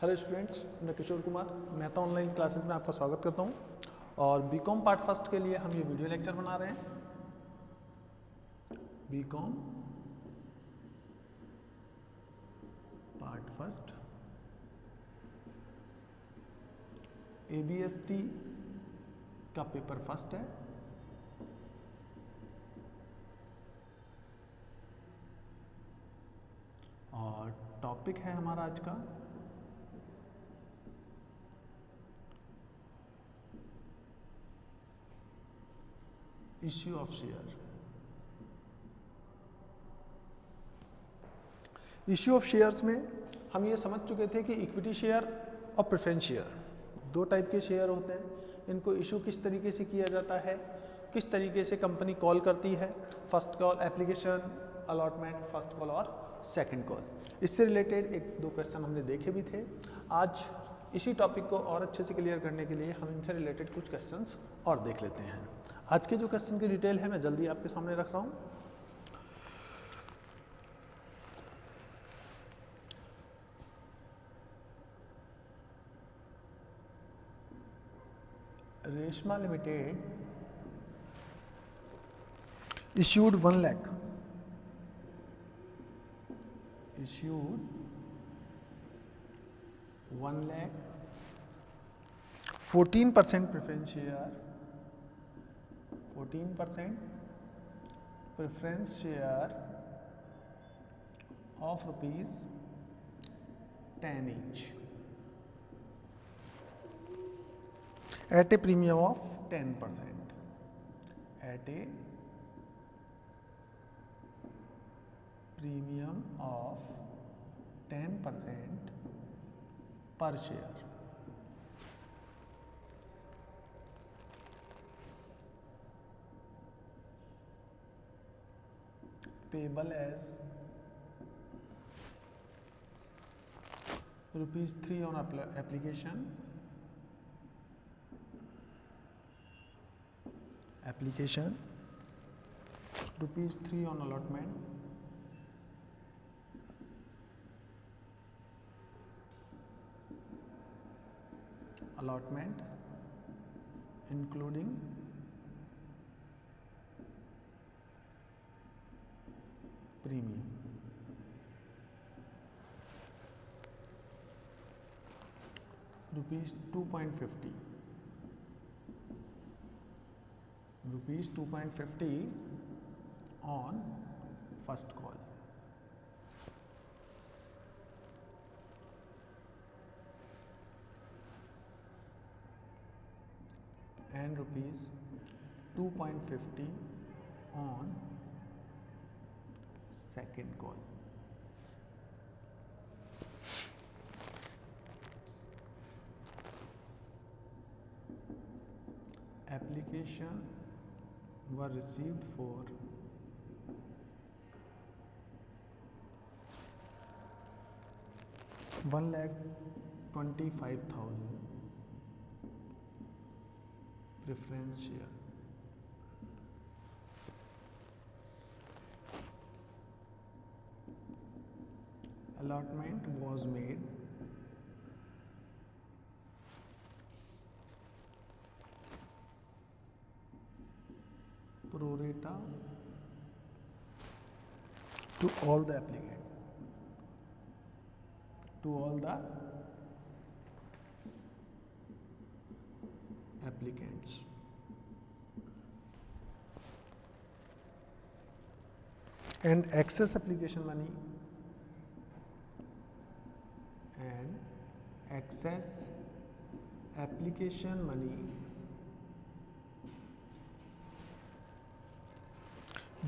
Hello students, मैं Kishore Kumar Mehta online classes में आपका स्वागत करता हूं। और बीकॉम पार्ट फर्स्ट के लिए हम ये वीडियो लेक्चर बना रहे हैं। बीकॉम पार्ट फर्स्ट एबीएसटी का पेपर फर्स्ट है। और टॉपिक है हमारा आज का issue of share. Issue of shares में हम ये समझ चुके थे कि इक्विटी शेयर और प्रेफरेंस शेयर दो टाइप के शेयर होते हैं। इनको इशू किस तरीके से किया जाता है, किस तरीके से कंपनी कॉल करती है, first call application, allotment, first call और सेकंड कॉल। इससे रिलेटेड एक दो क्वेश्चन हमने देखे भी थे। आज इसी टॉपिक को और अच्छे से क्लियर करने के लिए हम इनसे रिलेटेड कुछ क्वेश्चंस और देख लेते हैं। आज के जो क्वेश्चन की डिटेल है मैं जल्दी आपके सामने रख रहा हूँ। Reshma limited issued 1 lakh 14% preference share 14% preference share of rupees 10 each at a premium of 10%, at a premium of 10% per share. Payable as rupees 3 on application, rupees 3 on allotment, including premium. Rupees 2.50 on first call. And rupees 2.50 on second call. Application were received for 1,25,000 preference share. Allotment was made pro rata to all the applicants. And excess application money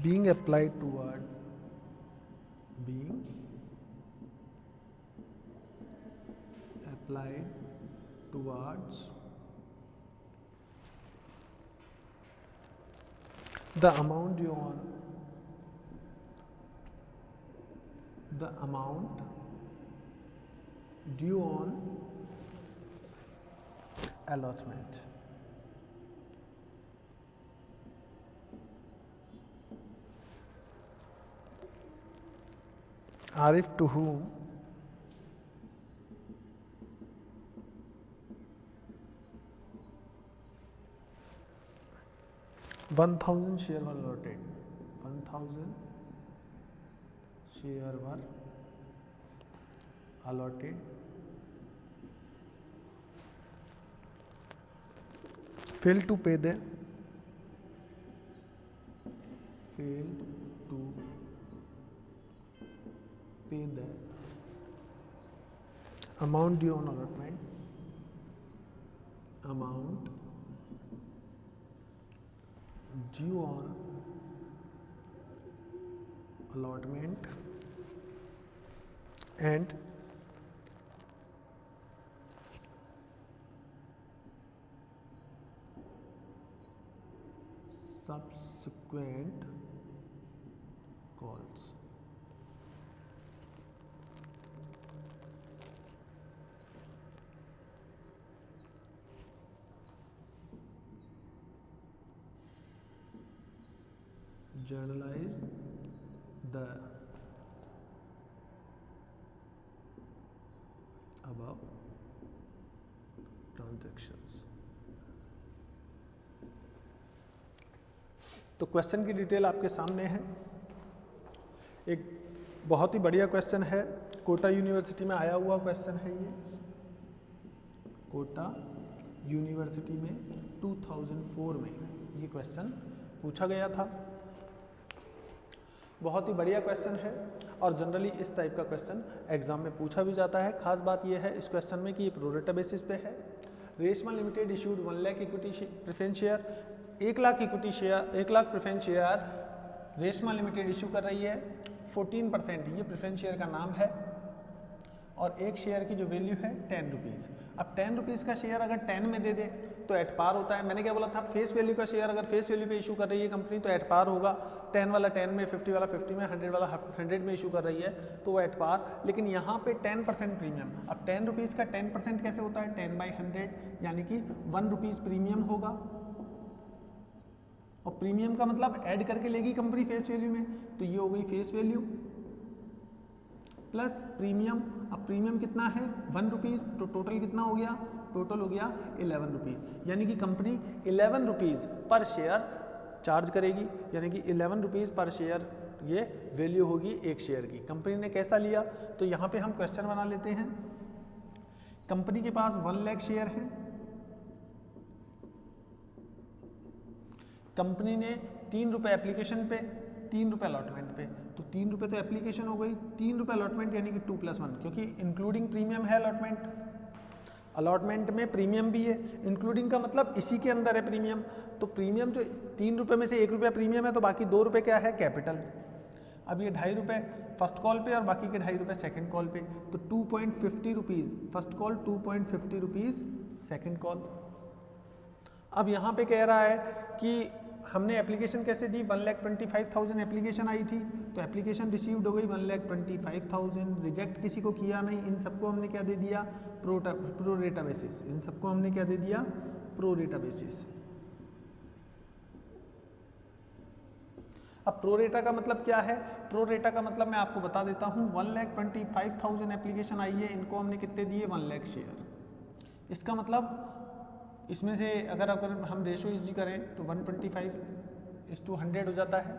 being applied towards the amount due on allotment. Arif to whom 1000 share were allotted, 1000 share were allotted, failed to pay the amount due on allotment, amount due on allotment and subsequent calls. Journalize the above transactions. तो question की detail आपके सामने है। एक बहुत ही बढ़िया question है, Kota university में आया हुआ क्वेश्चन है ये, कोटा यूनिवर्सिटी में 2004 में ये क्वेश्चन पूछा गया था। बहुत ही बढ़िया क्वेश्चन है और जनरली इस टाइप का क्वेश्चन एग्जाम में पूछा भी जाता है। खास बात यह है इस क्वेश्चन में कि ये प्रो रेटा बेसिस पे है। Reshma limited issued 1 lakh equity preference share, 1 lakh equity share, 1 lakh preference share Reshma limited issue कर रही है। 14% ये प्रेफरेंस शेयर का नाम है और एक शेयर की जो वैल्यू है 10 रुपीज़। अब 10 रुपीज़ का शेयर अगर 10 में दे दे तो एट पार होता है। मैंने क्या बोला था, फेस वैल्यू का शेयर अगर फेस वैल्यू पे इशू कर रही है कंपनी तो एट पार होगा। 10 वाला 10 में, 50 वाला 50 में, 100 वाला 100 में इशू कर रही है तो वो एट पार। लेकिन यहाँ पे 10% प्रीमियम। अब 10 रुपीज़ का 10% कैसे होता है, 10/100 यानी कि 1 रुपीज़ प्रीमियम होगा। और प्रीमियम का मतलब ऐड करके लेगी कंपनी फेस वैल्यू में, तो ये हो गई फेस वैल्यू प्लस प्रीमियम। अब प्रीमियम कितना है 1 रुपीज़, तो टोटल कितना हो गया, टोटल हो गया 11 रुपीज़। यानी कि कंपनी 11 रुपीज़ पर शेयर चार्ज करेगी, यानी कि 11 रुपीज़ पर शेयर ये वैल्यू होगी एक शेयर की। कंपनी ने कैसा लिया, तो यहाँ पे हम क्वेश्चन बना लेते हैं। कंपनी के पास 1 लाख शेयर है, कंपनी ने 3 रुपये एप्लीकेशन पे, 3 रुपये अलॉटमेंट पे, तो 3 रुपये तो एप्लीकेशन हो गई, 3 रुपये अलॉटमेंट यानी कि 2+1, क्योंकि इंक्लूडिंग प्रीमियम है अलॉटमेंट। अलॉटमेंट में प्रीमियम भी है, इंक्लूडिंग का मतलब इसी के अंदर है प्रीमियम। तो प्रीमियम जो 3 रुपये में से 1 रुपया प्रीमियम है तो बाकी 2 रुपये क्या है, कैपिटल। अब ये 2.5 रुपये फर्स्ट कॉल पे और बाकी के 2.5 रुपये सेकेंड कॉल पे, तो 2.50 rupees first call, 2.50 rupees second call. अब यहाँ पे कह रहा है कि हमने एप्लीकेशन कैसे दी, 1,25,000 एप्लीकेशन आई थी, तो एप्लीकेशन रिसीव्ड हो गई 1,25,000, रिजेक्ट किसी को किया नहीं, इन सबको हमने क्या दे दिया, प्रो रेटा बेसिस। इन सबको हमने क्या दे दिया, प्रो रेटा बेसिस। अब प्रो रेटा का मतलब क्या है, प्रो रेटा का मतलब मैं आपको बता देता हूँ। 1,25,000 एप्लीकेशन आई है, इनको हमने कितने दिए, 1 लाख शेयर। इसका मतलब इसमें से अगर हम रेशो इजी करें तो 125:100 हो जाता है।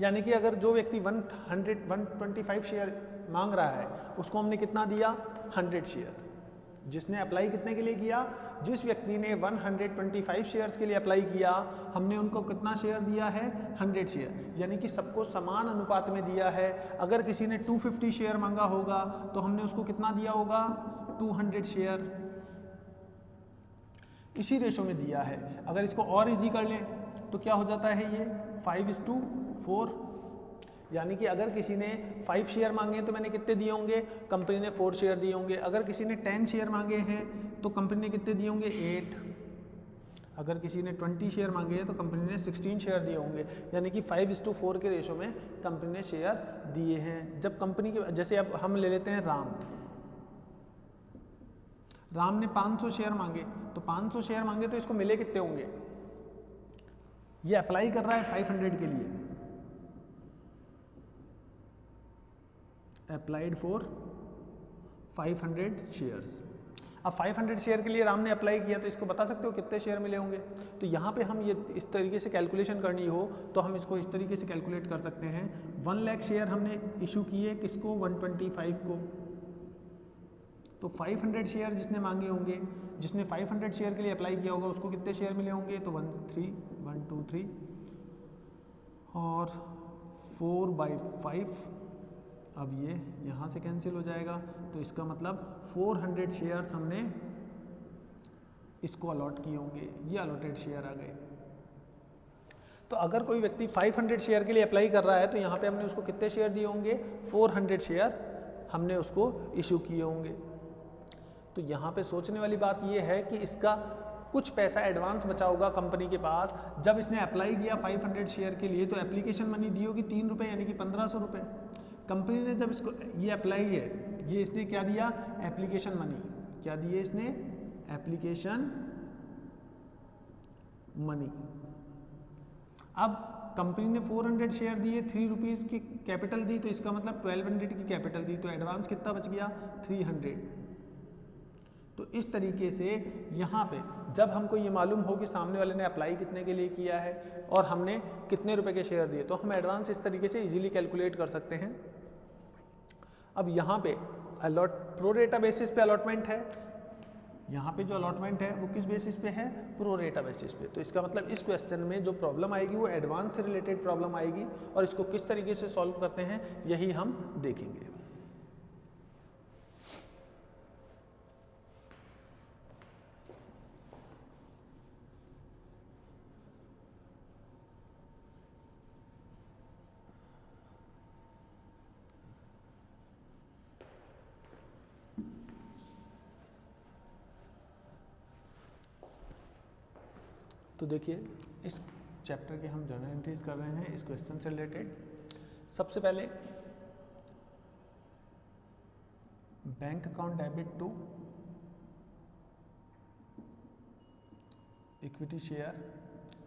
यानी कि अगर जो व्यक्ति 125 शेयर मांग रहा है उसको हमने कितना दिया, 100 शेयर। जिसने अप्लाई कितने के लिए किया, जिस व्यक्ति ने 125 शेयर्स के लिए अप्लाई किया हमने उनको कितना शेयर दिया है, 100 शेयर। यानी कि सबको समान अनुपात में दिया है। अगर किसी ने 250 शेयर मांगा होगा तो हमने उसको कितना दिया होगा, 200 शेयर। इसी रेशो में दिया है। अगर इसको और इजी कर लें तो क्या हो जाता है, ये 5:4। यानी कि अगर किसी ने 5 शेयर मांगे तो मैंने कितने दिए होंगे, कंपनी ने 4 शेयर दिए होंगे। अगर किसी ने 10 शेयर मांगे हैं तो कंपनी ने कितने दिए होंगे, 8। अगर किसी ने 20 शेयर मांगे हैं तो कंपनी ने 16 शेयर दिए होंगे। यानी कि 5:4 के रेशो में कंपनी ने शेयर दिए हैं। जब कंपनी के, जैसे अब हम ले लेते हैं राम ने 500 शेयर मांगे, तो 500 शेयर मांगे तो इसको मिले कितने होंगे, ये अप्लाई कर रहा है 500 के लिए, अप्लाइड फॉर 500 शेयर्स। अब 500 शेयर के लिए राम ने अप्लाई किया, तो इसको बता सकते हो कितने शेयर मिले होंगे। तो यहाँ पे हम ये इस तरीके से कैलकुलेशन करनी हो तो हम इसको इस तरीके से कैलकुलेट कर सकते हैं। 1 लाख शेयर हमने इशू किए किसको, 125 को, तो 500 शेयर जिसने मांगे होंगे, जिसने 500 शेयर के लिए अप्लाई किया होगा उसको कितने शेयर मिले होंगे, तो 1 2 3 और 4/5। अब ये यहाँ से कैंसिल हो जाएगा, तो इसका मतलब 400 शेयर्स हमने इसको अलॉट किए होंगे, ये अलॉटेड शेयर आ गए। तो अगर कोई व्यक्ति 500 शेयर के लिए अप्लाई कर रहा है तो यहाँ पे हमने उसको कितने शेयर दिए होंगे, 400 शेयर हमने उसको इशू किए होंगे। तो यहाँ पे सोचने वाली बात ये है कि इसका कुछ पैसा एडवांस बचा होगा कंपनी के पास। जब इसने अप्लाई किया 500 शेयर के लिए तो एप्लीकेशन मनी दी होगी 3 रुपये यानी कि 1500 रुपये। कंपनी ने जब इसको ये अप्लाई है, ये इसने क्या दिया, एप्लीकेशन मनी, क्या दिए इसने, एप्लीकेशन मनी। अब कंपनी ने 400 शेयर दिए, 3 रुपीज़ की कैपिटल दी, तो इसका मतलब 1200 की कैपिटल दी, तो एडवांस कितना बच गया, 300। तो इस तरीके से यहाँ पे जब हमको ये मालूम हो कि सामने वाले ने अप्लाई कितने के लिए किया है और हमने कितने रुपए के शेयर दिए, तो हम एडवांस इस तरीके से इजीली कैलकुलेट कर सकते हैं। अब यहाँ पे प्रो रेटा बेसिस पे अलॉटमेंट है, यहाँ पे जो अलॉटमेंट है वो किस बेसिस पे है, प्रो रेटा बेसिस पे। तो इसका मतलब इस क्वेश्चन में जो प्रॉब्लम आएगी वो एडवांस से रिलेटेड प्रॉब्लम आएगी और इसको किस तरीके से सॉल्व करते हैं यही हम देखेंगे। तो देखिए इस चैप्टर के हम जर्नल एंट्रीज कर रहे हैं इस क्वेश्चन से रिलेटेड। सबसे पहले bank account debit to equity share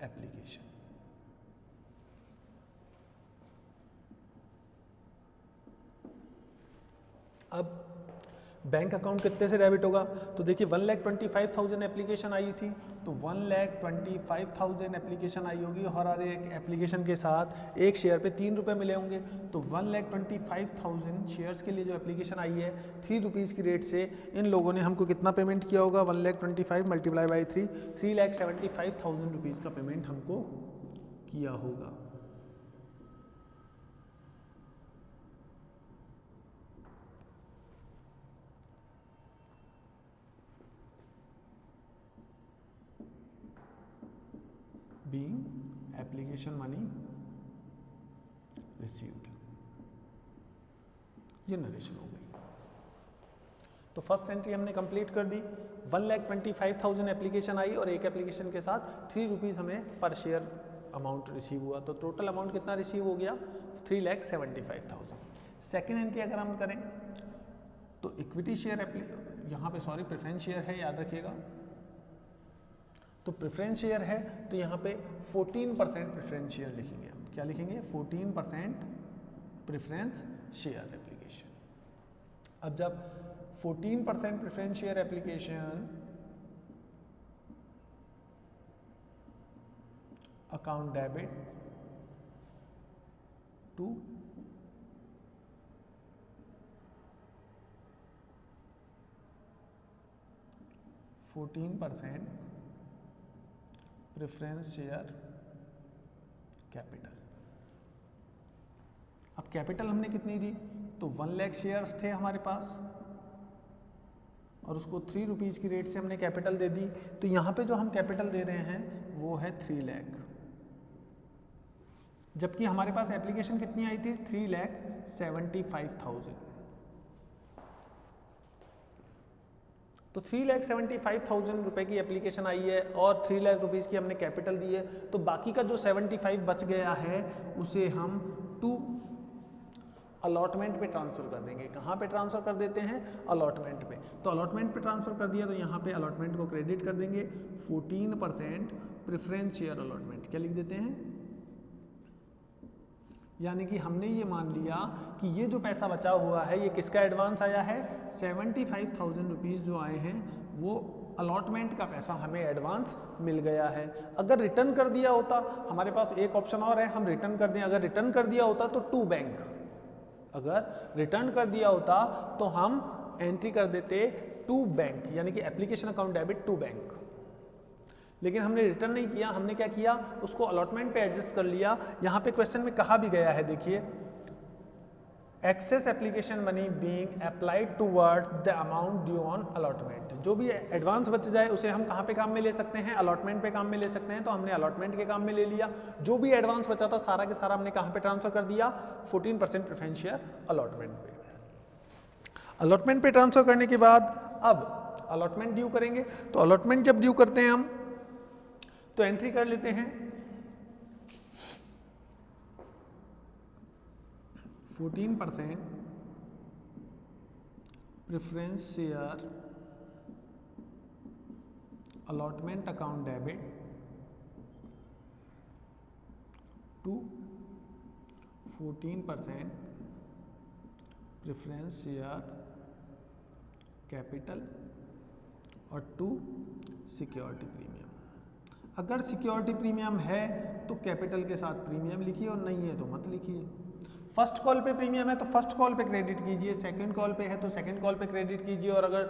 application. अब बैंक अकाउंट कितने से डेबिट होगा, तो देखिए 1,25,000 एप्लीकेशन आई थी, तो 1,25,000 एप्लीकेशन आई होगी और हर एक एप्लीकेशन के साथ एक शेयर पे 3 रुपये मिले होंगे। तो 1,25,000 शेयर्स के लिए जो एप्लीकेशन आई है 3 रुपीज़ की रेट से इन लोगों ने हमको कितना पेमेंट किया होगा, 1,25,000 मल्टीप्लाई बाई 3, 3,75,000 रुपीज़ का पेमेंट हमको किया होगा। being application money received, ये नरेशन हो गई। तो फर्स्ट एंट्री हमने कंप्लीट कर दी। 1,25,000 एप्लीकेशन आई और एक एप्लीकेशन के साथ 3 रुपीज़ हमें पर शेयर अमाउंट रिसीव हुआ, तो टोटल अमाउंट कितना रिसीव हो गया, 3,75,000। सेकेंड एंट्री अगर हम करें तो इक्विटी शेयर यहाँ पे प्रेफरेंस शेयर है, याद रखिएगा। तो प्रेफरेंस शेयर है तो यहाँ पे 14% प्रेफरेंस शेयर लिखेंगे हम, क्या लिखेंगे, 14% प्रेफरेंस शेयर एप्लीकेशन। अब जब 14% preference share application account debit to preference share capital. अब कैपिटल हमने कितनी दी, तो 1 लाख शेयर्स थे हमारे पास और उसको 3 रुपीज़ की रेट से हमने कैपिटल दे दी। तो यहाँ पे जो हम कैपिटल दे रहे हैं वो है 3 लाख, जबकि हमारे पास एप्लीकेशन कितनी आई थी, 3,75,000। तो 3,75,000 रुपए की एप्लीकेशन आई है और 3 लाख रुपीज़ की हमने कैपिटल दी है, तो बाकी का जो 75 बच गया है उसे हम टू अलॉटमेंट पे ट्रांसफ़र कर देंगे। कहाँ पे ट्रांसफ़र कर देते हैं, अलॉटमेंट पे। तो अलॉटमेंट पे ट्रांसफ़र कर दिया तो यहाँ पे अलॉटमेंट को क्रेडिट कर देंगे, 14% प्रेफरेंस शेयर अलॉटमेंट, क्या लिख देते हैं, यानी कि हमने ये मान लिया कि ये जो पैसा बचा हुआ है ये किसका एडवांस आया है, 75,000 रुपीज़ जो आए हैं वो अलॉटमेंट का पैसा हमें एडवांस मिल गया है। अगर रिटर्न कर दिया होता, हमारे पास एक ऑप्शन और है, हम रिटर्न कर दें। अगर रिटर्न कर दिया होता तो टू बैंक, अगर रिटर्न कर दिया होता तो हम एंट्री कर देते टू बैंक, यानी कि application account debit to bank. लेकिन हमने रिटर्न नहीं किया, हमने क्या किया, उसको अलॉटमेंट पे एडजस्ट कर लिया। यहाँ पे क्वेश्चन में कहा भी गया है, देखिए, excess application money being applied towards the amount due on allotment. जो भी एडवांस बच जाए उसे हम कहाँ पे काम में ले सकते हैं, अलॉटमेंट पे काम में ले सकते हैं। तो हमने अलॉटमेंट के काम में ले लिया। जो भी एडवांस बचा था सारा के सारा हमने कहाँ पे ट्रांसफर कर दिया, 14% प्रेफरेंस शेयर अलॉटमेंट पे। अलॉटमेंट पे ट्रांसफर करने के बाद अब अलॉटमेंट ड्यू करेंगे। तो अलॉटमेंट जब ड्यू करते हैं हम तो एंट्री कर लेते हैं 14% preference share allotment account debit to 14% preference share capital और टू सिक्योरिटी प्रीमियम। अगर सिक्योरिटी प्रीमियम है तो कैपिटल के साथ प्रीमियम लिखिए और नहीं है तो मत लिखिए। फर्स्ट कॉल पे प्रीमियम है तो फर्स्ट कॉल पे क्रेडिट कीजिए, सेकंड कॉल पे है तो सेकंड कॉल पे क्रेडिट कीजिए, और अगर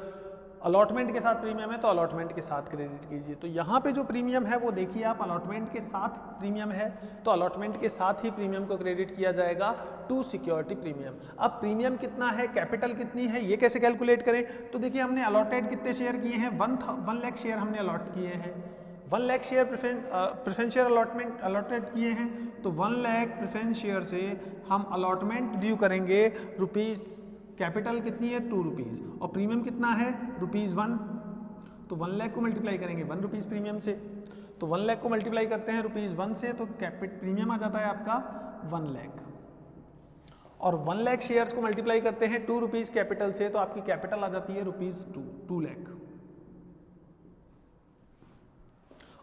अलॉटमेंट के साथ प्रीमियम है तो अलॉटमेंट के साथ क्रेडिट कीजिए। तो यहाँ पे जो प्रीमियम है वो देखिए आप, अलॉटमेंट के साथ प्रीमियम है तो अलॉटमेंट के साथ ही प्रीमियम को क्रेडिट किया जाएगा टू सिक्योरिटी प्रीमियम। अब प्रीमियम कितना है, कैपिटल कितनी है, ये कैसे कैलकुलेट करें। तो देखिए हमने अलॉटेड कितने शेयर किए हैं, 1 लाख शेयर हमने अलॉट किए हैं। 1 lakh share preference share allotted किए हैं। तो 1 लाख प्रेफरेंस शेयर से हम अलॉटमेंट ड्यू करेंगे रुपीज़, कैपिटल कितनी है 2 रुपीज़, और प्रीमियम कितना है ₹1। तो 1 लाख को मल्टीप्लाई करेंगे 1 रुपीज़ प्रीमियम से। तो 1 लाख को मल्टीप्लाई करते हैं ₹1 से, तो प्रीमियम आ जाता है आपका 1 लाख। और 1 लाख शेयर्स को मल्टीप्लाई करते हैं 2 रुपीज़ कैपिटल से, तो आपकी कैपिटल आ जाती है ₹2 लाख।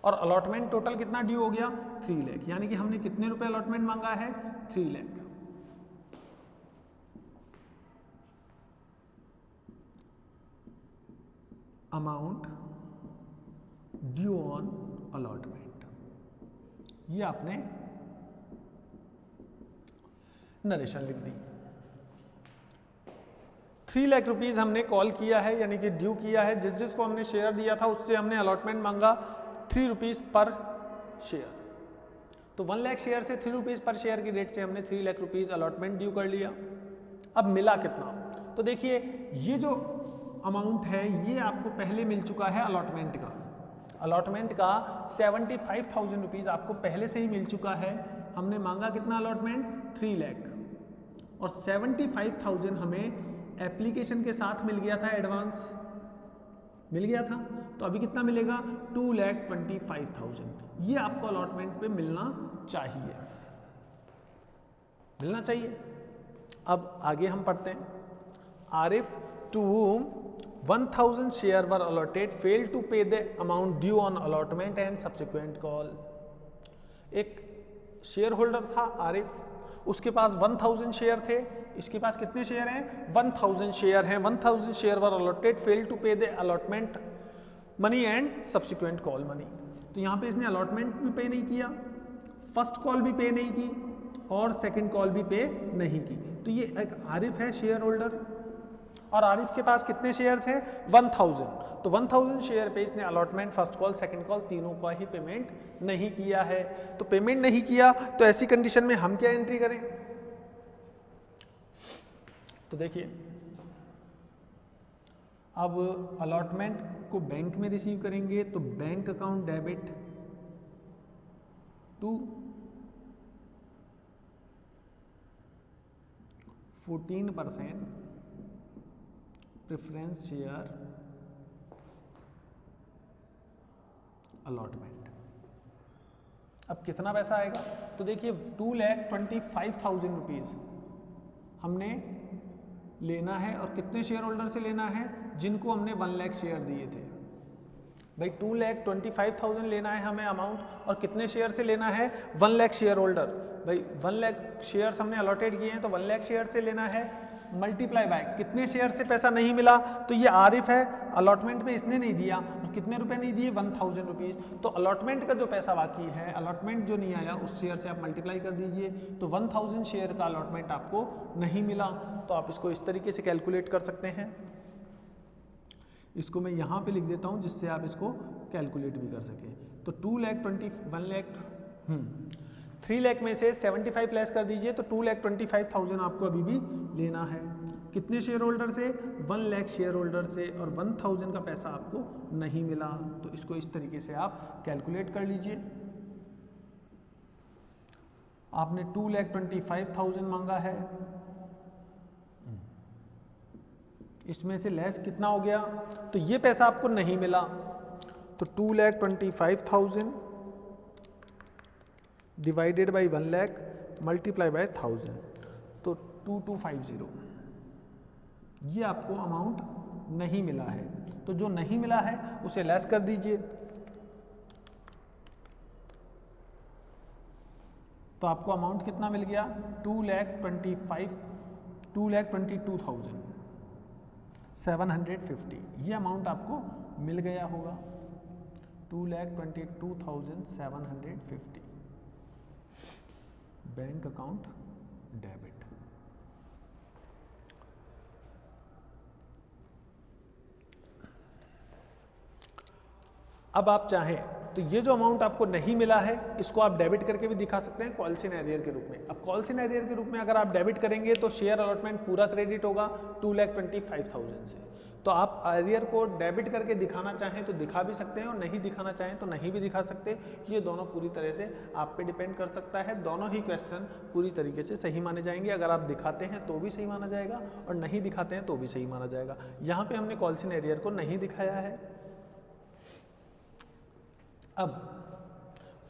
और अलॉटमेंट टोटल कितना ड्यू हो गया 3 लाख, यानी कि हमने कितने रुपए अलॉटमेंट मांगा है 3 lakh. Amount due on allotment, ये आपने नरेशन लिख दी। 3 लाख रुपीज हमने कॉल किया है, यानी कि ड्यू किया है। जिस जिसको हमने शेयर दिया था उससे हमने अलॉटमेंट मांगा 3 रुपीज पर शेयर। तो 1 लाख शेयर से 3 रुपीज पर शेयर की रेट से हमने 3 लाख रुपीज अलॉटमेंट ड्यू कर लिया। अब मिला कितना, तो देखिए ये जो अमाउंट है ये आपको पहले मिल चुका है अलॉटमेंट का। अलॉटमेंट का 75,000 रुपीज आपको पहले से ही मिल चुका है। हमने मांगा कितना अलॉटमेंट 3 लाख, और 75,000 हमें एप्लीकेशन के साथ मिल गया था, एडवांस मिल गया था। तो अभी कितना मिलेगा 2,25,000। ये आपको अलॉटमेंट पे मिलना चाहिए, मिलना चाहिए। अब आगे हम पढ़ते हैं। Arif to whom 1,000 share were allotted fail to pay the amount due on allotment and subsequent call. एक शेयर होल्डर था आरिफ, उसके पास 1,000 शेयर थे। इसके पास कितने शेयर हैं 1,000 शेयर हैं। 1,000 share were allotted fail to pay the allotment money and subsequent call money. तो यहाँ पे इसने अलॉटमेंट भी पे नहीं किया, फर्स्ट कॉल भी पे नहीं की, और सेकंड कॉल भी पे नहीं की। तो ये एक आरिफ है शेयर होल्डर, और आरिफ के पास कितने शेयर्स हैं 1,000। तो 1,000 शेयर पे इसने allotment, first call, second call तीनों का ही पेमेंट नहीं किया है। तो पेमेंट नहीं किया तो ऐसी कंडीशन में हम क्या एंट्री करें। तो देखिए अब अलॉटमेंट को बैंक में रिसीव करेंगे तो bank account debit to 14% preference share allotment. अब कितना पैसा आएगा, तो देखिए 2,25,000 रुपीज हमने लेना है, और कितने शेयर होल्डर से लेना है जिनको हमने 1 लाख शेयर दिए थे। भाई 2,25,000 लेना है हमें अमाउंट, और कितने शेयर से लेना है 1 लाख शेयर होल्डर। भाई 1 लाख शेयर्स हमने अलॉटेड किए हैं तो 1 लाख शेयर से लेना है। मल्टीप्लाई बाय कितने शेयर से पैसा नहीं मिला, तो ये आरिफ है, अलॉटमेंट में इसने नहीं दिया, और कितने रुपए नहीं दिए, 1000 रुपीज़। तो अलॉटमेंट का जो पैसा बाकी है, अलॉटमेंट जो नहीं आया उस शेयर से आप मल्टीप्लाई कर दीजिए, तो 1000 शेयर का अलॉटमेंट आपको नहीं मिला। तो आप इसको इस तरीके से कैलकुलेट कर सकते हैं। इसको मैं यहाँ पे लिख देता हूँ जिससे आप इसको कैलकुलेट भी कर सकें। तो 3 लाख में से 75 लेस कर दीजिए, तो 2,25,000 आपको अभी भी लेना है। कितने शेयर होल्डर से, 1 लाख शेयर होल्डर से, और 1000 का पैसा आपको नहीं मिला। तो इसको इस तरीके से आप कैलकुलेट कर लीजिए। आपने 2,25,000 मांगा है, इसमें से लेस कितना हो गया, तो ये पैसा आपको नहीं मिला। तो 2,25,000 divided by 1 lakh multiply by 1000, तो 2250, ये आपको अमाउंट नहीं मिला है। तो जो नहीं मिला है उसे लेस कर दीजिए, तो आपको अमाउंट कितना मिल गया, 2,22,750, ये अमाउंट आपको मिल गया होगा, 2,22,750 बैंक अकाउंट डेबिट। अब आप चाहें तो ये जो अमाउंट आपको नहीं मिला है इसको आप डेबिट करके भी दिखा सकते हैं कॉल्स इन एरियर के रूप में। अब कॉल्स इन एरियर के रूप में अगर आप डेबिट करेंगे तो शेयर अलॉटमेंट पूरा क्रेडिट होगा 2,25,000 से। तो आप एरियर को डेबिट करके दिखाना चाहें तो दिखा भी सकते हैं और नहीं दिखाना चाहें तो नहीं भी दिखा सकते। ये दोनों पूरी तरह से आप पे डिपेंड कर सकता है। दोनों ही क्वेश्चन पूरी तरीके से सही माने जाएंगे। अगर आप दिखाते हैं तो भी सही माना जाएगा और नहीं दिखाते हैं तो भी सही माना जाएगा। यहाँ पे हमने कॉल्स इन एरियर को नहीं दिखाया है। अब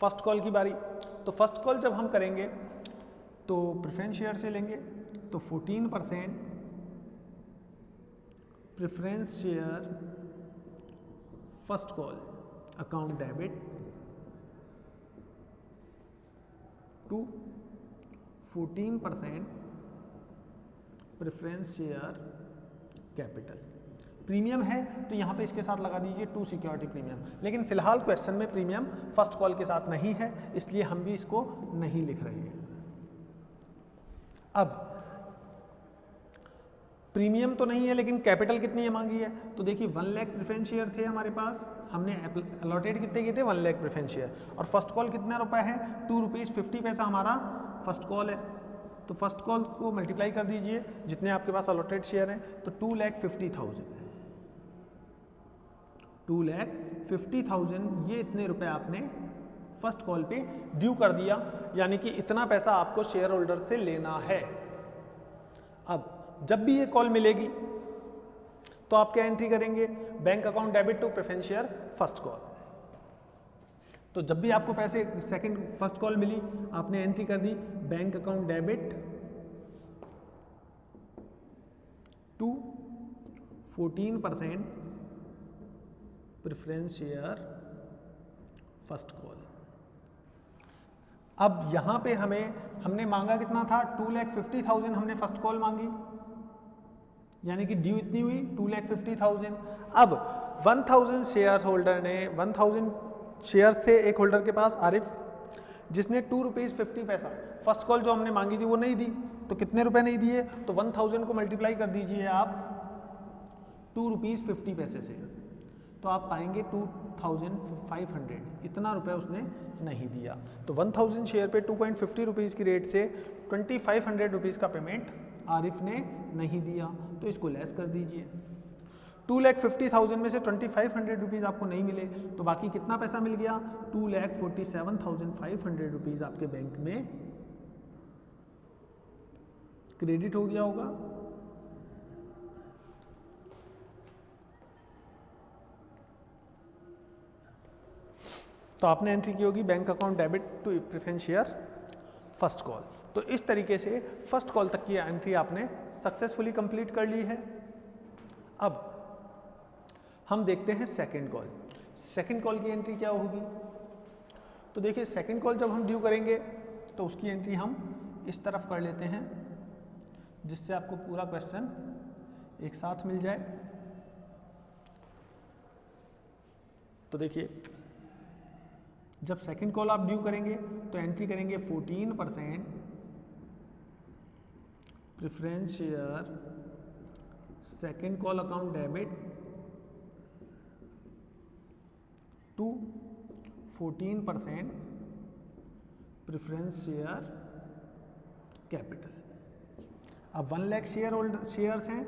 फर्स्ट कॉल की बारी। तो फर्स्ट कॉल जब हम करेंगे तो प्रेफरेंस शेयर से लेंगे, तो 14% preference share first call account debit to 14% preference share capital. Premium है तो यहाँ पे इसके साथ लगा दीजिए 2 सिक्योरिटी प्रीमियम, लेकिन फिलहाल क्वेश्चन में प्रीमियम फर्स्ट कॉल के साथ नहीं है इसलिए हम भी इसको नहीं लिख रहे हैं। अब प्रीमियम तो नहीं है लेकिन कैपिटल कितनी है मांगी है, तो देखिए 1 लाख प्रेफरेंस शेयर थे हमारे पास, हमने अलॉटेड कितने किए थे 1 लाख प्रेफरेंस शेयर, और फर्स्ट कॉल कितना रुपए है 2 रुपीज़ 50 पैसा हमारा फर्स्ट कॉल है। तो फर्स्ट कॉल को मल्टीप्लाई कर दीजिए जितने आपके पास अलॉटेड शेयर हैं, तो 2,50,000 ये इतने रुपए आपने फर्स्ट कॉल पे ड्यू कर दिया, यानी कि इतना पैसा आपको शेयर होल्डर से लेना है। अब जब भी ये कॉल मिलेगी तो आप क्या एंट्री करेंगे, bank account debit to preference share first call. तो जब भी आपको पैसे सेकंड फर्स्ट कॉल मिली आपने एंट्री कर दी bank account debit to 14% preference share first call. अब यहां पे हमने मांगा कितना था 2,50,000 हमने फर्स्ट कॉल मांगी, यानी कि ड्यू इतनी हुई 2,50,000। अब 1000 शेयर होल्डर ने 1000 शेयर थे एक होल्डर के पास आरिफ, जिसने 2 रुपीज़ 50 पैसा फर्स्ट कॉल जो हमने मांगी थी वो नहीं दी, तो कितने रुपए नहीं दिए, तो 1000 को मल्टीप्लाई कर दीजिए आप 2 रुपीज़ 50 पैसे से, तो आप पाएंगे 2500, इतना रुपए उसने नहीं दिया। तो 1000 शेयर पे 2.50 रुपीज़ की रेट से 2500 रुपीज़ का पेमेंट आरिफ ने नहीं दिया, तो इसको लेस कर दीजिए। 2,50,000 में से 2500 रुपीज़ आपको नहीं मिले तो बाकी कितना पैसा मिल गया, 2,47,500 रुपीज़ आपके बैंक में क्रेडिट हो गया होगा। तो आपने एंट्री की होगी bank account debit to preference share first call. तो इस तरीके से फर्स्ट कॉल तक की एंट्री आपने सक्सेसफुली कंप्लीट कर ली है। अब हम देखते हैं सेकंड कॉल। सेकंड कॉल की एंट्री क्या होगी, तो देखिए सेकंड कॉल जब हम ड्यू करेंगे तो उसकी एंट्री हम इस तरफ कर लेते हैं, जिससे आपको पूरा क्वेश्चन एक साथ मिल जाए। तो देखिए, जब सेकंड कॉल आप ड्यू करेंगे तो एंट्री करेंगे 14% preference share second call account debit to 14% preference share capital. अब 1 लाख शेयर्स हैं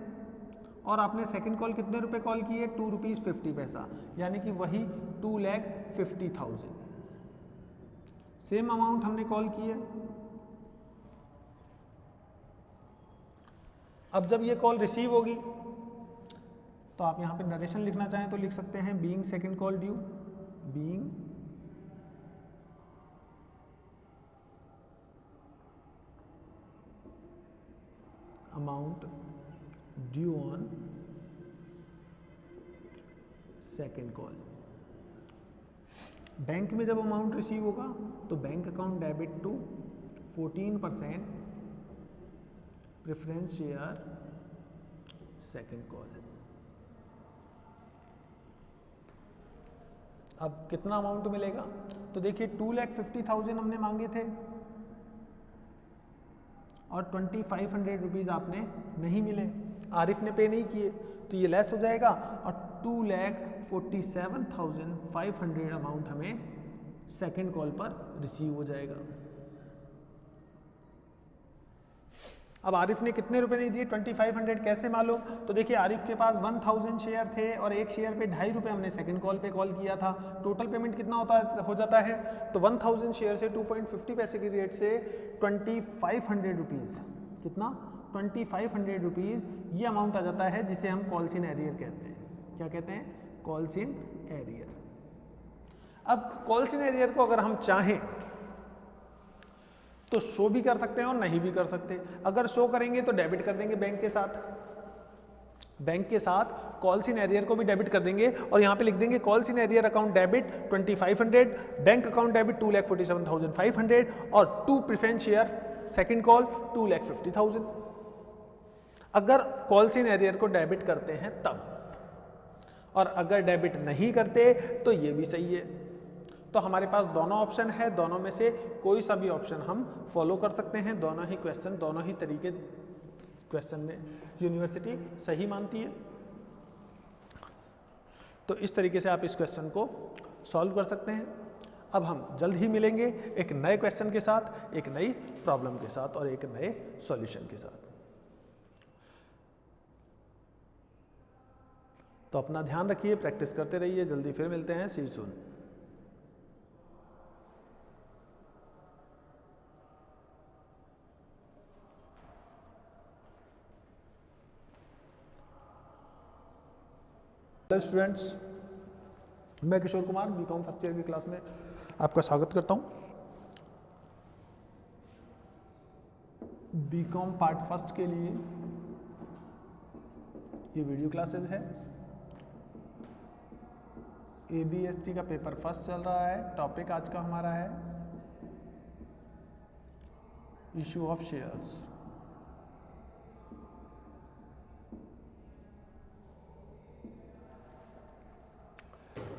और आपने सेकंड कॉल कितने रुपए कॉल की है? 2 रुपीज़ 50 पैसा, यानी कि वही 2,50,000 सेम अमाउंट हमने कॉल की है। अब जब ये कॉल रिसीव होगी तो आप यहाँ पे नरेशन लिखना चाहें तो लिख सकते हैं being second call due, being amount due on second call. Bank में जब अमाउंट रिसीव होगा तो bank account debit to 14% preference share second call. अब कितना अमाउंट मिलेगा? तो देखिए 2,50,000 हमने मांगे थे और 2,500 रुपीज़ आपने नहीं मिले, आरिफ ने पे नहीं किए, तो ये लेस हो जाएगा और 2,47,500 अमाउंट हमें सेकंड कॉल पर रिसीव हो जाएगा। अब आरिफ ने कितने रुपए नहीं दिए? 2,500 कैसे मालूम? तो देखिए आरिफ के पास 1,000 शेयर थे और एक शेयर पे 2.5 रुपये हमने सेकंड कॉल पे कॉल किया था। टोटल पेमेंट कितना हो जाता है? तो 1,000 शेयर से 2.50 पैसे की रेट से 2,500 रुपीज़, कितना? 2,500 रुपीज़ ये अमाउंट आ जाता है जिसे हम कॉल्स इन एरियर कहते हैं। क्या कहते हैं? Calls in arrear. अब कॉल्स इन एरियर को अगर हम चाहें तो शो भी कर सकते हैं और नहीं भी कर सकते। अगर शो करेंगे तो डेबिट कर देंगे बैंक के साथ, बैंक के साथ कॉल्स इन एरियर को भी डेबिट कर देंगे और यहाँ पे लिख देंगे calls in arrear account debit 2,500, bank account debit 2,47,500 और 2 प्रेफरेंस शेयर सेकंड कॉल 2,50,000। अगर कॉल्स इन एरियर को डेबिट करते हैं तब, और अगर डेबिट नहीं करते तो ये भी सही है। तो हमारे पास दोनों ऑप्शन है, दोनों में से कोई सा भी ऑप्शन हम फॉलो कर सकते हैं। दोनों ही क्वेश्चन, दोनों ही तरीके क्वेश्चन में यूनिवर्सिटी सही मानती है। तो इस तरीके से आप इस क्वेश्चन को सॉल्व कर सकते हैं। अब हम जल्द ही मिलेंगे एक नए क्वेश्चन के साथ, एक नई प्रॉब्लम के साथ और एक नए सॉल्यूशन के साथ। तो अपना ध्यान रखिए, प्रैक्टिस करते रहिए। जल्दी फिर मिलते हैं। सी यू सून। हेलो स्टूडेंट्स, मैं Kishore Kumar BCom first year की क्लास में आपका स्वागत करता हूं। बीकॉम पार्ट फर्स्ट के लिए ये वीडियो क्लासेस है। ABST का पेपर फर्स्ट चल रहा है। टॉपिक आज का हमारा है issue of shares.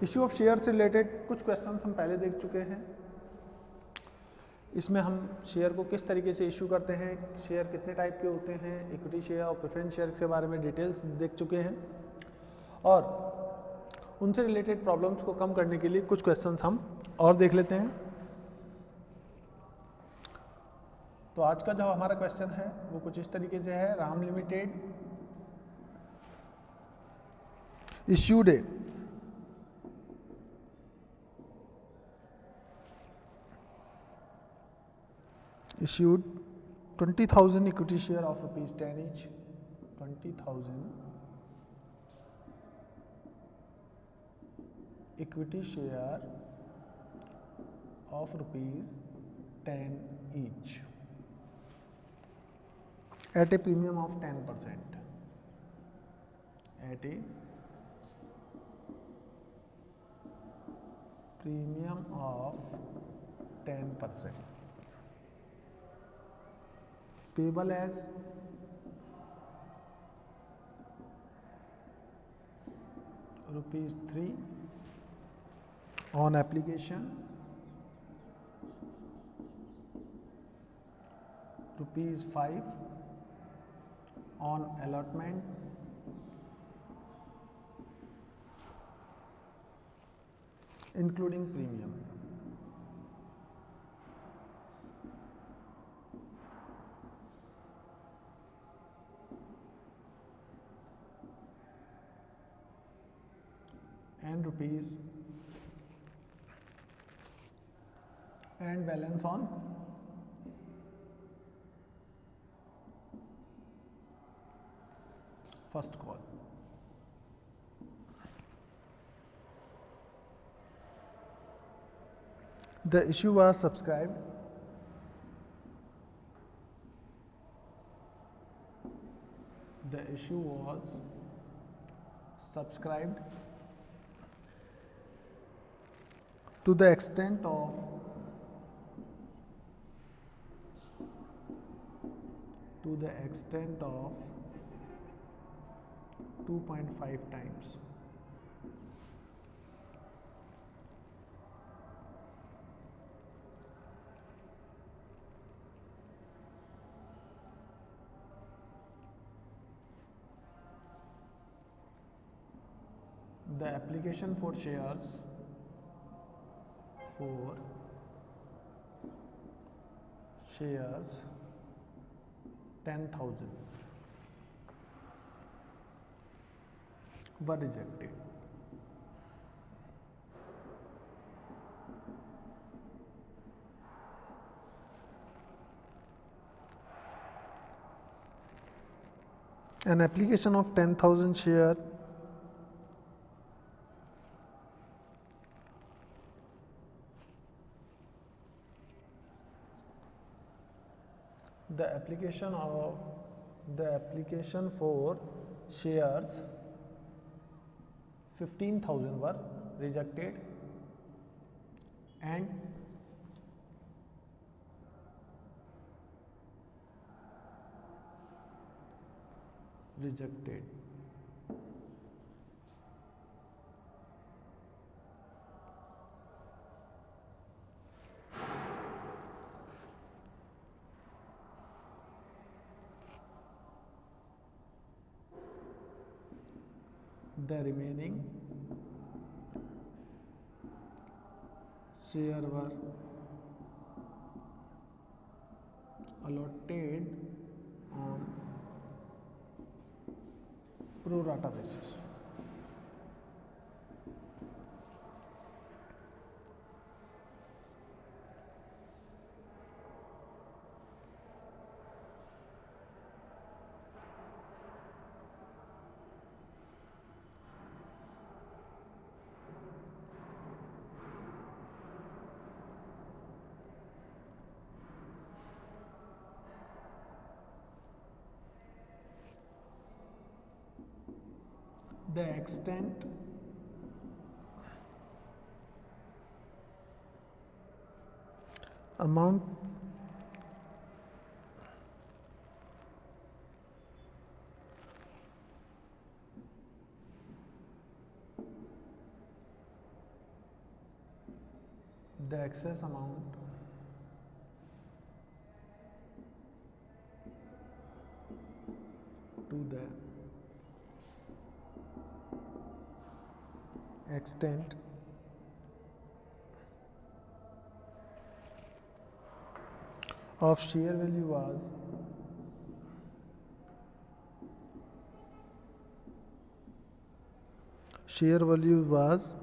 Issue of share से रिलेटेड कुछ क्वेश्चंस हम पहले देख चुके हैं। इसमें हम शेयर को किस तरीके से इशू करते हैं, शेयर कितने टाइप के होते हैं, इक्विटी शेयर और प्रेफरेंस शेयर के बारे में डिटेल्स देख चुके हैं और उनसे रिलेटेड प्रॉब्लम्स को कम करने के लिए कुछ क्वेश्चंस हम और देख लेते हैं। तो आज का जो हमारा क्वेश्चन है वो कुछ इस तरीके से है। Ram limited issued issued 20,000 equity share of ₹10 each, 20,000 equity share of ₹10 each at a premium of 10%, at a premium of 10%, payable as ₹3 on application, ₹5 on allotment, including premium. And rupees and balance on first call. The issue was subscribed. The issue was subscribed to the extent of to the extent of 2.5 times. The application for shares shares 10,000 were rejected. An application of 10,000 share the application for shares 15,000 were rejected and rejected. The remaining shares were allotted on pro rata basis. The extent amount the excess amount to the extent of share value was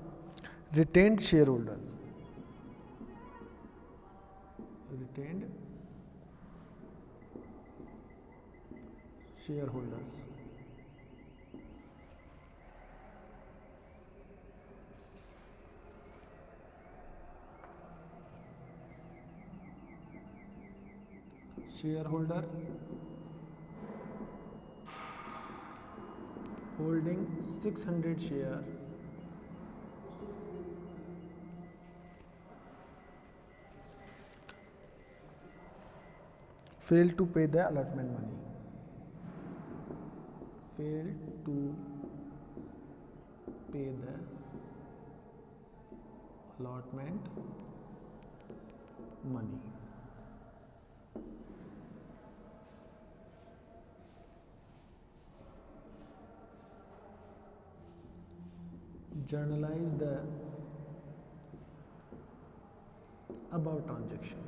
retained shareholders. Retained shareholders. Shareholder holding 600 share failed to pay the allotment money. Failed to पे the allotment money. Journalize the above transaction.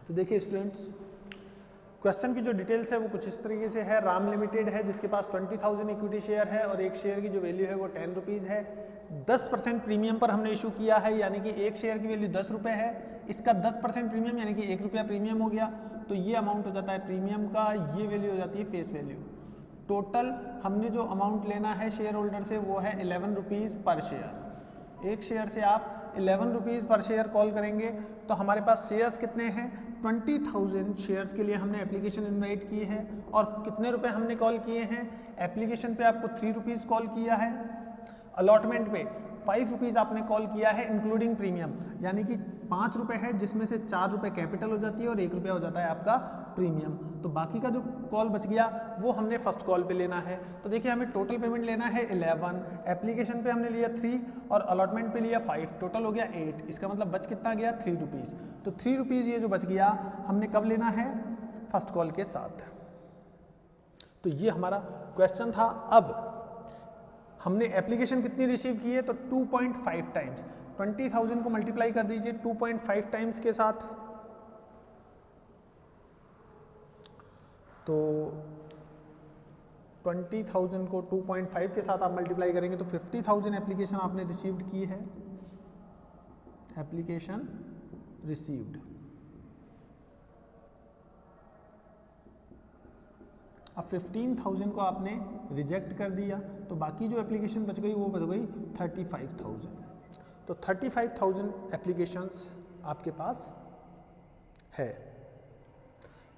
तो देखिए students, question की जो details है वो कुछ इस तरीके से है। राम लिमिटेड है जिसके पास 20,000 इक्विटी शेयर है और एक शेयर की जो वैल्यू है वो 10 रुपीज़ है। 10% प्रीमियम पर हमने इशू किया है, यानी कि एक शेयर की वैल्यू 10 रुपये है, इसका 10% प्रीमियम यानी कि 1 रुपया प्रीमियम हो गया, तो ये अमाउंट हो जाता है प्रीमियम का, ये वैल्यू हो जाती है फेस वैल्यू। टोटल हमने जो अमाउंट लेना है शेयर होल्डर से वो है 11 रुपीज़ पर शेयर। एक शेयर से आप 11 रुपीज़ पर शेयर कॉल करेंगे तो हमारे पास शेयर्स कितने हैं, 20,000 शेयर्स के लिए हमने एप्लीकेशन इनवाइट की है और कितने रुपए हमने कॉल किए हैं, एप्लीकेशन पे आपको 3 रुपीज़ कॉल किया है, अलॉटमेंट पे 5 रुपीज़ आपने कॉल किया है इंक्लूडिंग प्रीमियम, यानी कि 5 रुपये है जिसमें से 4 रुपये कैपिटल हो जाती है और 1 रुपया हो जाता है आपका प्रीमियम। तो बाकी का जो कॉल बच गया वो हमने फर्स्ट कॉल पे लेना है। तो देखिए हमें टोटल पेमेंट लेना है 11, एप्लीकेशन पे हमने लिया 3 और अलॉटमेंट पे लिया 5, टोटल हो गया 8। इसका मतलब बच कितना गया, 3 रुपीज़। तो 3 रुपीज़ ये जो बच गया हमने कब लेना है, फर्स्ट कॉल के साथ। तो ये हमारा क्वेश्चन था। अब हमने एप्लीकेशन कितनी रिसीव की है, तो 2.5 टाइम्स, 20,000 को मल्टीप्लाई कर दीजिए 2.5 टाइम्स के साथ, तो 20,000 को 2.5 के साथ आप मल्टीप्लाई करेंगे तो 50,000 एप्लीकेशन आपने रिसीव्ड की है, एप्लीकेशन रिसीव्ड। अब 15,000 को आपने रिजेक्ट कर दिया तो बाकी जो एप्लीकेशन बच गई वो बच गई 35,000। तो 35,000 एप्लीकेशंस आपके पास है।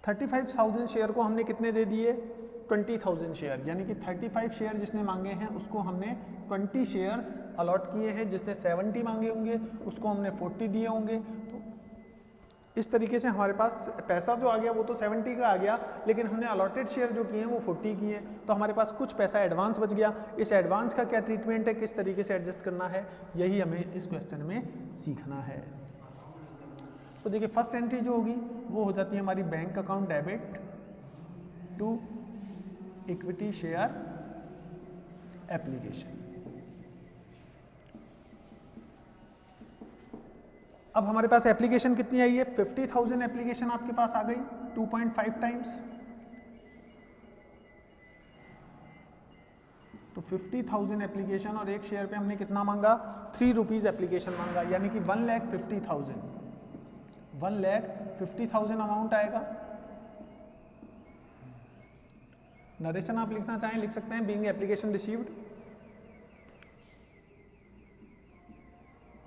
35,000 शेयर को हमने कितने दे दिए, 20,000 शेयर, यानी कि 35 शेयर जिसने मांगे हैं उसको हमने 20 शेयर्स अलॉट किए हैं, जिसने 70 मांगे होंगे उसको हमने 40 दिए होंगे। तो इस तरीके से हमारे पास पैसा जो आ गया वो तो 70 का आ गया, लेकिन हमने अलॉटेड शेयर जो किए हैं वो 40 किए, तो हमारे पास कुछ पैसा एडवांस बच गया। इस एडवांस का क्या ट्रीटमेंट है, किस तरीके से एडजस्ट करना है, यही हमें इस क्वेश्चन में सीखना है। तो देखिए फर्स्ट एंट्री जो होगी वो हो जाती है हमारी bank account debit to equity share application. अब हमारे पास एप्लीकेशन कितनी आई है, 50,000 एप्लीकेशन आपके पास आ गई 2.5 टाइम्स। तो 50,000 एप्लीकेशन और एक शेयर पे हमने कितना मांगा, 3 रुपीज़ एप्लीकेशन मांगा, यानी कि 1,50,000 अमाउंट आएगा। नरेशन आप लिखना चाहें लिख सकते हैं, being application received,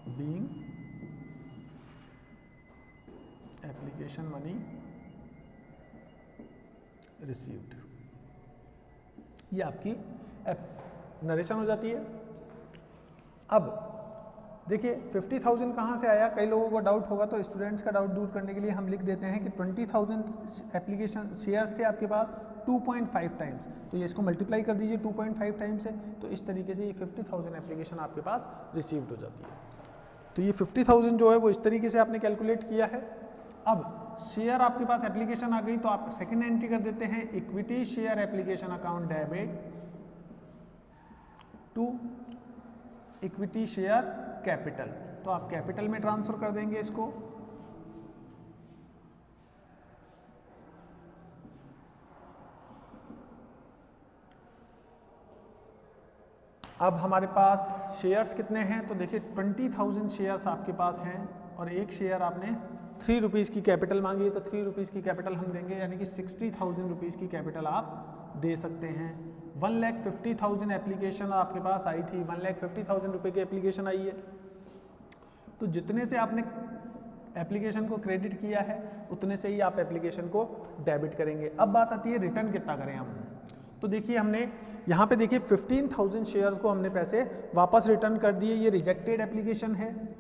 being application money received, ये आपकी नरेशन हो जाती है। अब देखिए 50,000 कहाँ से आया, कई लोगों को डाउट होगा, तो स्टूडेंट्स का डाउट दूर करने के लिए हम लिख देते हैं कि 20,000 एप्लीकेशन शेयर्स थे आपके पास 2.5 टाइम्स, तो ये इसको मल्टीप्लाई कर दीजिए 2.5 टाइम्स से, तो इस तरीके से ये 50,000 एप्लीकेशन आपके पास रिसीव्ड हो जाती है। तो ये 50,000 जो है वो इस तरीके से आपने कैलकुलेट किया है। अब शेयर आपके पास एप्लीकेशन आ गई तो आप सेकेंड एंट्री कर देते हैं, equity share application account debit to equity share capital, तो आप कैपिटल में ट्रांसफर कर देंगे इसको। अब हमारे पास शेयर्स कितने हैं, तो देखिए 20,000 शेयर्स आपके पास हैं और एक शेयर आपने 3 रुपीज़ की कैपिटल मांगी है, तो 3 रुपीज़ की कैपिटल हम देंगे, यानी कि 60,000 रुपीज़ की कैपिटल आप दे सकते हैं। 1,50,000 एप्लीकेशन आपके पास आई थी, 1,50,000 रुपये की एप्लीकेशन आई है, तो जितने से आपने एप्लीकेशन को क्रेडिट किया है उतने से ही आप एप्लीकेशन को डेबिट करेंगे। अब बात आती है रिटर्न कितना करें हम, तो देखिए हमने यहाँ पे देखिए 15,000 शेयर्स को हमने पैसे वापस रिटर्न कर दिए। ये रिजेक्टेड एप्लीकेशन है,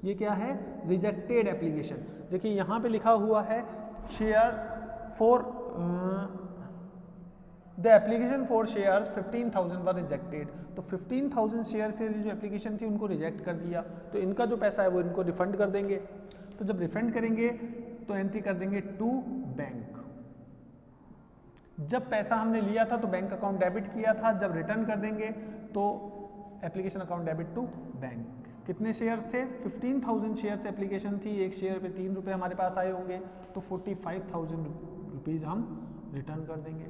ये क्या है, रिजेक्टेड एप्लीकेशन। देखिए यहाँ पे लिखा हुआ है share for the application for shares 15,000 were rejected. तो 15,000 शेयर के लिए जो एप्लीकेशन थी उनको रिजेक्ट कर दिया, तो इनका जो पैसा है वो इनको रिफंड कर देंगे। तो जब रिफंड करेंगे तो एंट्री कर देंगे टू बैंक। जब पैसा हमने लिया था तो बैंक अकाउंट डेबिट किया था, जब रिटर्न कर देंगे तो application account debit to bank. कितने शेयर्स थे? 15,000 शेयर्स एप्लीकेशन थी, एक शेयर पे 3 रुपये हमारे पास आए होंगे, तो 45,000 रुपीज़ हम रिटर्न कर देंगे।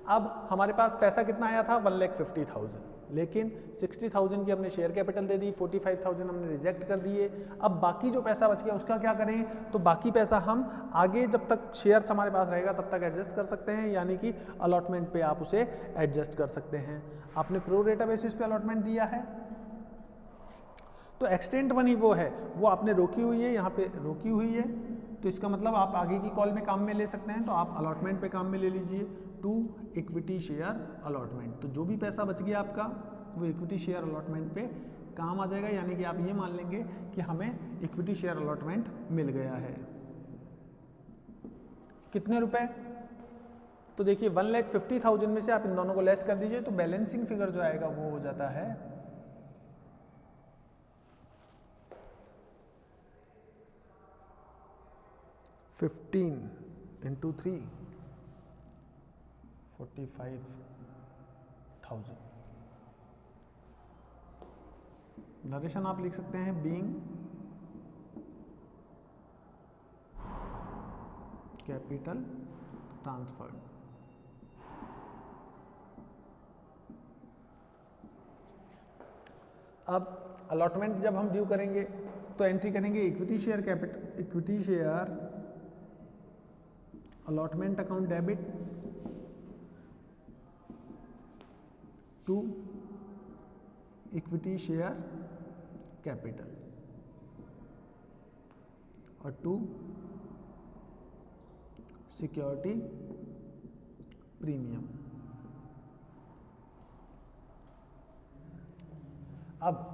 अब हमारे पास पैसा कितना आया था? 1,50,000, लेकिन 60,000 की हमने शेयर कैपिटल दे दी, 45,000 हमने रिजेक्ट कर दिए। अब बाकी जो पैसा बच गया उसका क्या करें? तो बाकी पैसा हम आगे जब तक शेयर्स हमारे पास रहेगा तब तक एडजस्ट कर सकते हैं, यानी कि अलॉटमेंट पे आप उसे एडजस्ट कर सकते हैं। आपने प्रो रेटा बेसिस पे अलॉटमेंट दिया है, तो एक्सटेंट मनी वो है, वो आपने रोकी हुई है, यहाँ पे रोकी हुई है, तो इसका मतलब आप आगे की कॉल में काम में ले सकते हैं, तो आप अलॉटमेंट पे काम में ले लीजिए टू इक्विटी शेयर अलॉटमेंट। तो जो भी पैसा बच गया आपका वो इक्विटी शेयर अलॉटमेंट पे काम आ जाएगा, यानी कि आप ये मान लेंगे कि हमें इक्विटी शेयर अलॉटमेंट मिल गया है। कितने रुपए? तो देखिए 1,50,000 में से आप इन दोनों को लेस कर दीजिए, तो बैलेंसिंग फिगर जो आएगा वो हो जाता है 15 × 3 45,000। नरेशन आप लिख सकते हैं बीइंग कैपिटल ट्रांसफर्ड। अब अलॉटमेंट जब हम ड्यू करेंगे तो एंट्री करेंगे equity share capital, equity share allotment account debit to equity share capital और टू सिक्योरिटी प्रीमियम। अब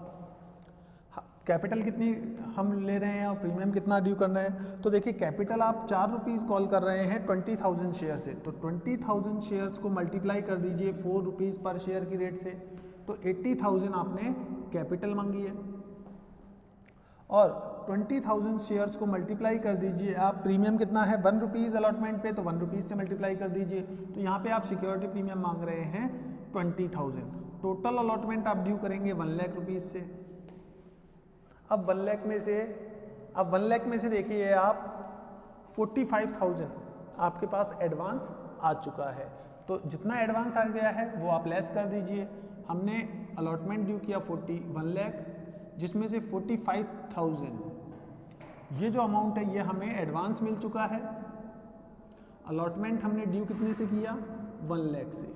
कैपिटल कितनी हम ले रहे हैं और प्रीमियम कितना ड्यू करना है? तो देखिए कैपिटल आप 4 रुपीज़ कॉल कर रहे हैं 20,000 शेयर से, तो 20,000 शेयर्स को मल्टीप्लाई कर दीजिए 4 रुपीज़ पर शेयर की रेट से, तो 80,000 आपने कैपिटल मांगी है। और 20,000 शेयर्स को मल्टीप्लाई कर दीजिए आप, प्रीमियम कितना है 1 रुपीज़ अलॉटमेंट पे, तो 1 रुपीज़ से मल्टीप्लाई कर दीजिए, तो यहाँ पे आप सिक्योरिटी प्रीमियम मांग रहे हैं 20,000। टोटल अलॉटमेंट आप ड्यू करेंगे 1 लाख रुपीज़ से। अब 1 लाख में से देखिए आप 45,000 आपके पास एडवांस आ चुका है, तो जितना एडवांस आ गया है वो आप लेस कर दीजिए। हमने अलॉटमेंट ड्यू किया 1 लाख, जिसमें से 45,000 ये जो अमाउंट है ये हमें एडवांस मिल चुका है। अलॉटमेंट हमने ड्यू कितने से किया? 1 लाख से,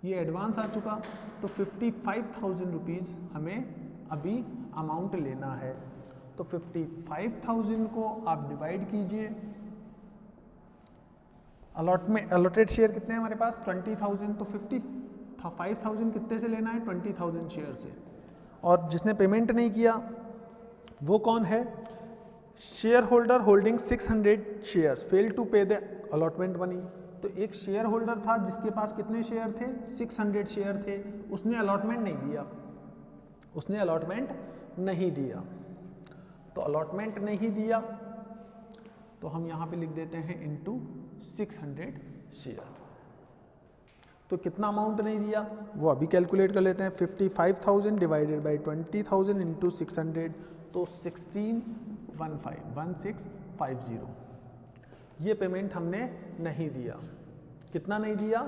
ये एडवांस आ चुका, तो 55,000 रुपीज़ हमें अभी अमाउंट लेना है। तो 55,000 को आप डिवाइड कीजिए, अलॉटेड शेयर कितने हैं हमारे पास? 20,000, तो 55,000 कितने से लेना है? 20,000 शेयर से। और जिसने पेमेंट नहीं किया वो कौन है? Share holder holding 600 shares fail to pay the allotment money. तो एक शेयर होल्डर था जिसके पास कितने शेयर थे? 600 शेयर थे, उसने अलॉटमेंट नहीं दिया, उसने अलॉटमेंट नहीं दिया। तो अलॉटमेंट नहीं दिया तो हम यहाँ पे लिख देते हैं इनटू 600 शेयर। तो कितना अमाउंट नहीं दिया वो अभी कैलकुलेट कर लेते हैं। 55,000 डिवाइडेड बाई 20,000 इंटू 600, तो 1650 ये पेमेंट हमने नहीं दिया। कितना नहीं दिया?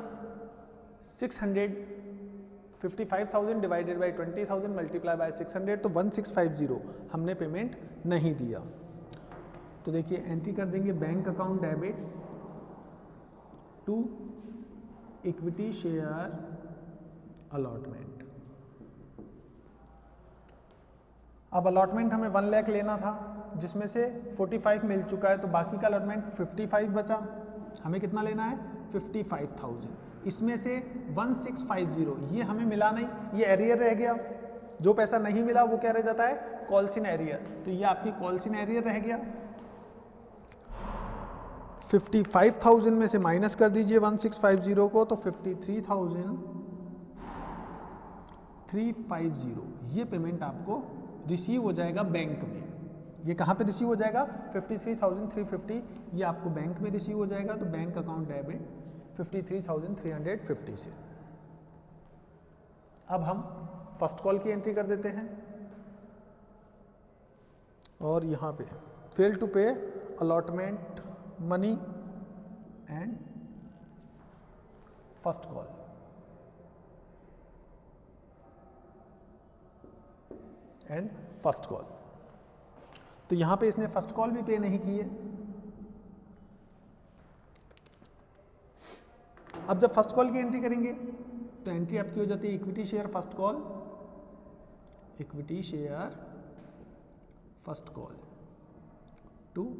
55,000 डिवाइडेड बाई 20,000 मल्टीप्लाई बाई 600, तो 1650 हमने पेमेंट नहीं दिया। तो देखिए एंट्री कर देंगे bank account debit to equity share allotment. अब अलॉटमेंट हमें 1 लाख लेना था, जिसमें से 45 मिल चुका है, तो बाकी का अलॉटमेंट 55 बचा। हमें कितना लेना है? 55,000। इसमें से 1650 ये हमें मिला नहीं, ये एरियर रह गया। जो पैसा नहीं मिला वो क्या रह जाता है? Calls in arrear. तो ये आपकी कॉल्स इन एरियर रह गया। 55,000 में से माइनस कर दीजिए 1650 को, तो 53,350 ये पेमेंट आपको रिसीव हो जाएगा बैंक में। ये कहाँ पे रिसीव हो जाएगा? 53,350 ये आपको बैंक में रिसीव हो जाएगा। तो बैंक अकाउंट डेबिट 53,350 से। अब हम फर्स्ट कॉल की एंट्री कर देते हैं और यहाँ पे फेल टू पे allotment money and first call. तो यहां पे इसने फर्स्ट कॉल भी पे नहीं की है। अब जब फर्स्ट कॉल की एंट्री करेंगे तो एंट्री आपकी हो जाती है equity share first call, equity share first call to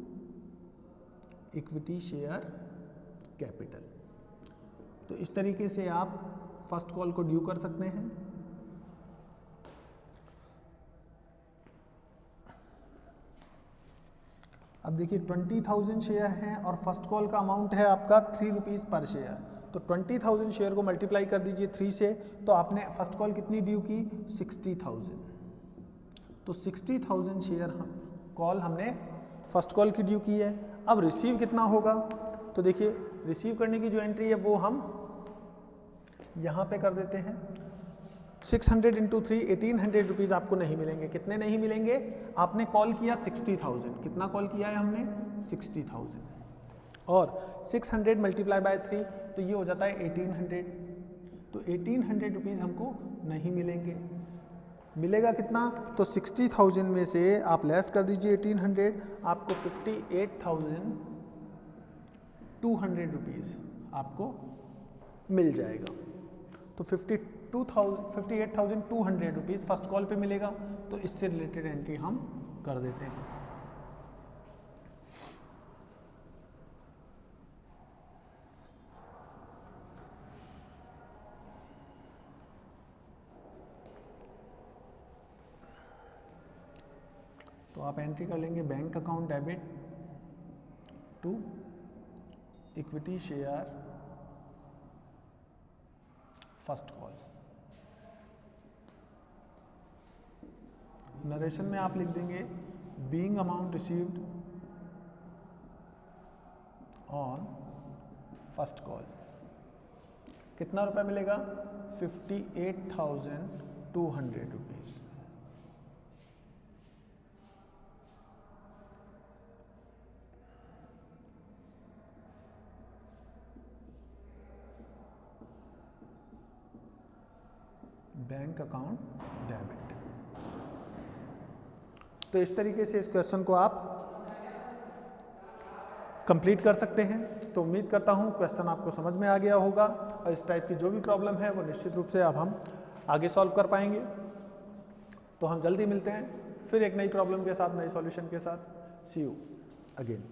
equity share capital. तो इस तरीके से आप फर्स्ट कॉल को ड्यू कर सकते हैं। अब देखिए 20,000 शेयर हैं और फर्स्ट कॉल का अमाउंट है आपका 3 रुपीज़ पर शेयर। तो 20,000 शेयर को मल्टीप्लाई कर दीजिए 3 से, तो आपने फर्स्ट कॉल कितनी ड्यू की? 60,000। तो 60,000 शेयर कॉल हमने फर्स्ट कॉल की ड्यू की है। अब रिसीव कितना होगा? तो देखिए रिसीव करने की जो एंट्री है वो हम यहाँ पे कर देते हैं। 600 इंटू 3 1800 रुपीज़ आपको नहीं मिलेंगे। कितने नहीं मिलेंगे? आपने कॉल किया 60,000। कितना कॉल किया है हमने? 60,000 और 600 मल्टीप्लाई बाय 3 तो ये हो जाता है 1800। तो 1800 रुपीज़ हमको नहीं मिलेंगे। मिलेगा कितना? तो 60,000 में से आप लेस कर दीजिए 1800, आपको 58,200 रुपीज़ आपको मिल जाएगा। तो 58,200 रुपीज़ फर्स्ट कॉल पे मिलेगा। तो इससे रिलेटेड एंट्री हम कर देते हैं। तो आप एंट्री कर लेंगे bank account debit to equity share first call. Narration में आप लिख देंगे being amount received on first call. कितना रुपया मिलेगा? 58,200 रुपीज़। Bank account debit. तो इस तरीके से इस क्वेश्चन को आप कंप्लीट कर सकते हैं। तो उम्मीद करता हूं क्वेश्चन आपको समझ में आ गया होगा और इस टाइप की जो भी प्रॉब्लम है वो निश्चित रूप से अब हम आगे सॉल्व कर पाएंगे। तो हम जल्दी मिलते हैं फिर एक नई प्रॉब्लम के साथ, नए सॉल्यूशन के साथ। सी यू अगेन।